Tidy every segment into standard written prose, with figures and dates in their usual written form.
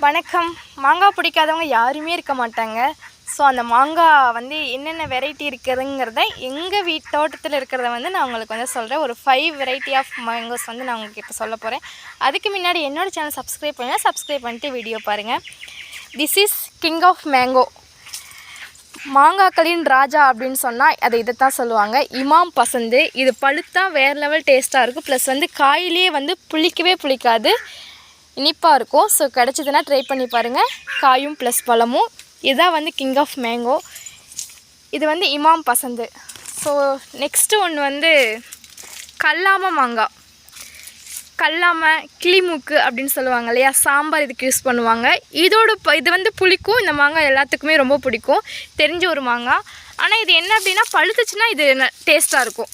வணக்கம். மாங்காய் பிடிக்காதவங்க யாருமே இருக்க மாட்டாங்க. ஸோ அந்த மாங்காய் வந்து என்னென்ன வெரைட்டி இருக்குதுங்கிறத எங்கள் தோட்டத்தில் இருக்கிறத வந்து நான் உங்களுக்கு வந்து சொல்கிறேன். ஒரு 5 வெரைட்டி ஆஃப் மேங்கோஸ் வந்து நான் உங்களுக்கு இப்போ சொல்ல போகிறேன். அதுக்கு முன்னாடி என்னோடய சேனல் சப்ஸ்கிரைப் பண்ணிட்டு வீடியோ பாருங்கள். This is king of mango. மாங்காய்களின் ராஜா அப்படின்னு சொன்னால் இதை தான் சொல்லுவாங்க. இமாம் பசந்து. இது பழுத்தா வேறு லெவல் டேஸ்ட்டாக இருக்கும். ப்ளஸ் வந்து காயிலே வந்து புளிக்காது, இனிப்பாக இருக்கும். ஸோ கிடச்சிதுன்னா ட்ரை பண்ணி பாருங்கள். காயும் ப்ளஸ் பழமும். இதுதான் வந்து கிங் ஆஃப் மேங்கோ. இது வந்து இமாம் பசந்து. ஸோ நெக்ஸ்ட்டு ஒன்று வந்து கல்லாம மாங்காய். கல்லாம கிளிமூக்கு அப்படின்னு சொல்லுவாங்க இல்லையா, சாம்பார் இதுக்கு யூஸ் பண்ணுவாங்க. இது வந்து புளிக்கும். இந்த மாங்காய் எல்லாத்துக்குமே ரொம்ப பிடிக்கும், தெரிஞ்ச ஒரு மாங்காய். ஆனால் இது என்ன அப்படின்னா பழுத்துச்சுன்னா இது டேஸ்ட்டாக இருக்கும்.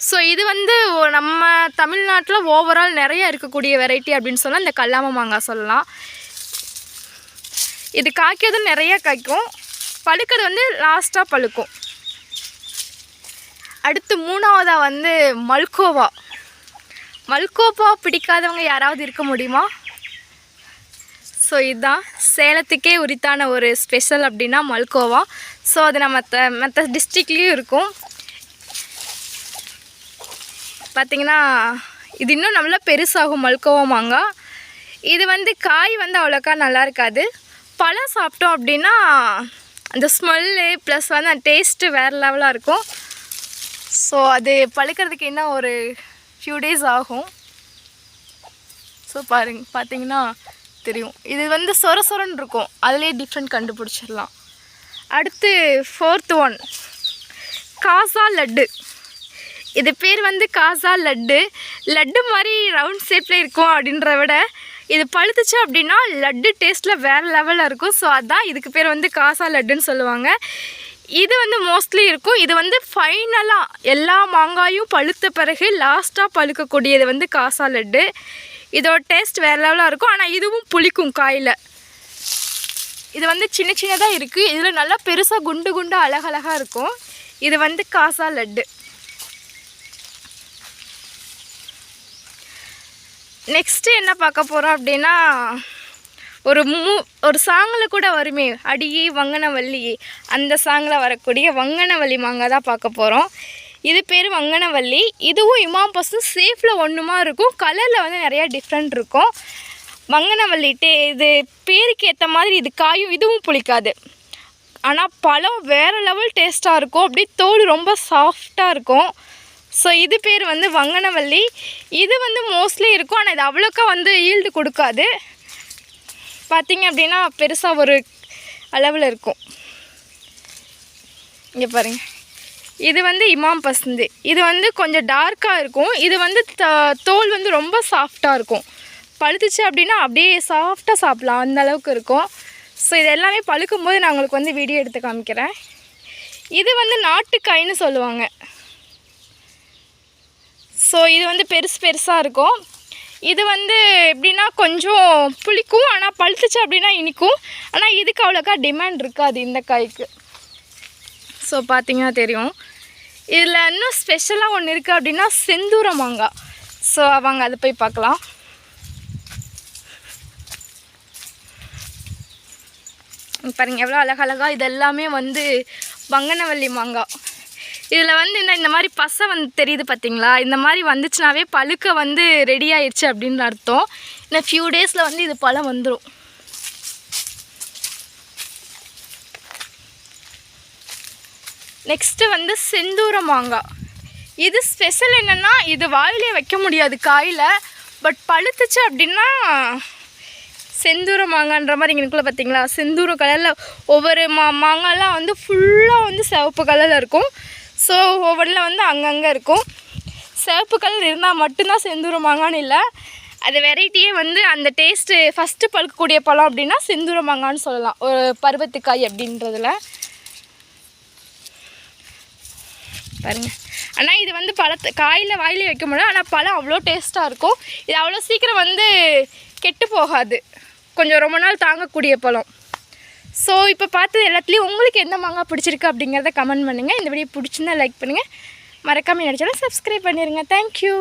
ஸோ இது வந்து நம்ம தமிழ்நாட்டில் ஓவரால் நிறையா இருக்கக்கூடிய வெரைட்டி அப்படின்னு சொன்னால் இந்த கல்லாம மாங்காய் சொல்லலாம். இது காய்க்கிறதும் நிறையா காய்க்கும், பழுக்கிறது வந்து லாஸ்ட்டாக பழுக்கும். அடுத்து மூணாவதாக வந்து மல்கோவா. மல்கோவா பிடிக்காதவங்க யாராவது இருக்க முடியுமா? ஸோ இதுதான் சேலத்துக்கே உரித்தான ஒரு ஸ்பெஷல் அப்படின்னா மல்கோவா. ஸோ அது நம்ம மற்ற டிஸ்ட்ரிக்ட்லேயும் இருக்கும். பார்த்திங்கன்னா இது இன்னும் நல்லா பெருசாகும் மல்கோவா மாங்காய். இது வந்து காய் வந்து அவ்வளோக்கா நல்லா இருக்காது. பழம் சாப்பிட்டோம் அப்படின்னா அந்த ஸ்மெல்லு ப்ளஸ் வந்து அந்த டேஸ்ட்டு வேறு லெவலாக இருக்கும். ஸோ அது பழுக்கிறதுக்கு இன்னும் ஒரு ஃபியூ டேஸ் ஆகும். ஸோ பார்த்திங்கன்னா தெரியும். இது வந்து சொரன்னு இருக்கும், அதுலேயே டிஃப்ரெண்ட் கண்டுபிடிச்சிடலாம். அடுத்து 4th ஒன் காசா லட்டு. இது பேர் வந்து காசா லட்டு மாதிரி ரவுண்ட் ஷேப்பில் இருக்கும் அப்படின்ற விட இது பழுத்துச்சு அப்படின்னா லட்டு டேஸ்ட்டில் வேறு லெவலில் இருக்கும். ஸோ அதுதான் இதுக்கு பேர் வந்து காசா லட்டுன்னு சொல்லுவாங்க. இது வந்து மோஸ்ட்லி இருக்கும். இது வந்து ஃபைனலாக எல்லா மாங்காயும் பழுத்த பிறகு லாஸ்ட்டாக பழுக்கக்கூடியது வந்து காசா லட்டு. இதோட டேஸ்ட் வேறு லெவலாக இருக்கும். ஆனால் இதுவும் புளிக்கும் காயில். இது வந்து சின்னதாக இருக்குது. இதில் நல்லா பெருசாக குண்டு அழகழகாக இருக்கும். இது வந்து காசா லட்டு. நெக்ஸ்ட்டு என்ன பார்க்க போகிறோம் அப்படின்னா ஒரு சாங்கில் கூட வருமே, அடியே வங்கனவல்லி, அந்த சாங்கில் வரக்கூடிய வங்கனவல்லி மாங்காய் தான் பார்க்க போகிறோம். இது பேர் வங்கனவல்லி. இதுவும் இமாம் பசந்து சேஃபில் ஒன்றுமா இருக்கும். கலரில் வந்து நிறையா டிஃப்ரெண்ட் இருக்கும். வங்கனவல்லி இது பேருக்கு ஏற்ற மாதிரி இது காயும். இதுவும் புளிக்காது, ஆனால் பழம் வேறு லெவல் டேஸ்ட்டாக இருக்கும். அப்படியே தோல் ரொம்ப சாஃப்டாக இருக்கும். ஸோ இது பேர் வந்து வங்கனவல்லி. இது வந்து மோஸ்ட்லி இருக்கும், ஆனால் இது அவ்வளோக்கா வந்து ஈல்டு கொடுக்காது. பார்த்திங்க அப்படின்னா பெருசாக ஒரு அளவில் இருக்கும். இங்கே பாருங்கள், இது வந்து இமாம் பசந்து. இது வந்து கொஞ்சம் டார்க்காக இருக்கும். இது வந்து தோல் வந்து ரொம்ப சாஃப்டாக இருக்கும். பழுத்துச்சு அப்படின்னா அப்படியே சாஃப்டாக சாப்பிட்லாம், அந்த அளவுக்கு இருக்கும். ஸோ இது எல்லாமே பழுக்கும்போது நான் உங்களுக்கு வந்து வீடியோ எடுத்து காமிக்கிறேன். இது வந்து நாட்டுக்காயின்னு சொல்லுவாங்க. ஸோ இது வந்து பெருசாக இருக்கும். இது வந்து எப்படின்னா கொஞ்சம் புளிக்கும், ஆனால் பழுத்துச்சு அப்படின்னா இனிக்கும். ஆனால் இதுக்கு அவ்வளோக்கா டிமாண்ட் இருக்காது இந்த காய்க்கு. ஸோ பார்த்திங்கன்னா தெரியும். இதில் இன்னும் ஸ்பெஷலாக ஒன்று இருக்குது அப்படின்னா செந்தூர மாங்காய். ஸோ அவங்க அதை போய் பார்க்கலாம். பாருங்கள் எவ்வளோ அழகழகாக. இது எல்லாமே வந்து வங்கனவல்லி மாங்காய். இதில் வந்து இந்த மாதிரி பசை வந்து தெரியுது பார்த்திங்களா, இந்த மாதிரி வந்துச்சுனாவே பழுக்க வந்து ரெடி ஆயிடுச்சு அப்படின்னு அர்த்தம். இன்னும் ஃபியூ டேஸில் வந்து இது பழம் வந்துடும். நெக்ஸ்ட்டு வந்து செந்தூர மாங்காய். இது ஸ்பெஷல் என்னென்னா இது வாயிலே வைக்க முடியாது காயில். பட் பழுத்துச்சு அப்படின்னா செந்தூர மாங்கான்ற மாதிரி இங்கேக்குள்ளே பார்த்திங்களா, செந்தூர கலரில் ஒவ்வொரு மாங்காய்லாம் வந்து ஃபுல்லாக வந்து சிவப்பு கலரில் இருக்கும். ஸோ ஒவ்வொன்றில் வந்து அங்கங்கே இருக்கும். சிவப்பு கலர் இருந்தால் மட்டும்தான் செந்தூர மாங்கான்னு இல்லை, அது வெரைட்டியே வந்து அந்த டேஸ்ட்டு ஃபஸ்ட்டு பழுக்கக்கூடிய பழம் அப்படின்னா செந்தூர மாங்கான்னு சொல்லலாம், ஒரு பருவத்துக்காய் அப்படின்றதில். பாருங்கள், ஆனால் இது வந்து காயில் வாயிலே வைக்க முடியும். ஆனால் பழம் அவ்வளோ டேஸ்ட்டாக இருக்கும். இது அவ்வளோ சீக்கிரம் வந்து கெட்டு போகாது, கொஞ்சம் ரொம்ப நாள் தாங்கக்கூடிய பழம். ஸோ இப்போ பார்த்தது எல்லாத்துலேயும் உங்களுக்கு எந்த மாங்காய் பிடிச்சிருக்கு அப்படிங்கிறத கமெண்ட் பண்ணுங்கள். இந்த வீடியோ பிடிச்சிருந்தா லைக் பண்ணுங்கள். மறக்காமல் என்னோட சேனலை சப்ஸ்கிரைப் பண்ணிடுங்க. தேங்க்யூ.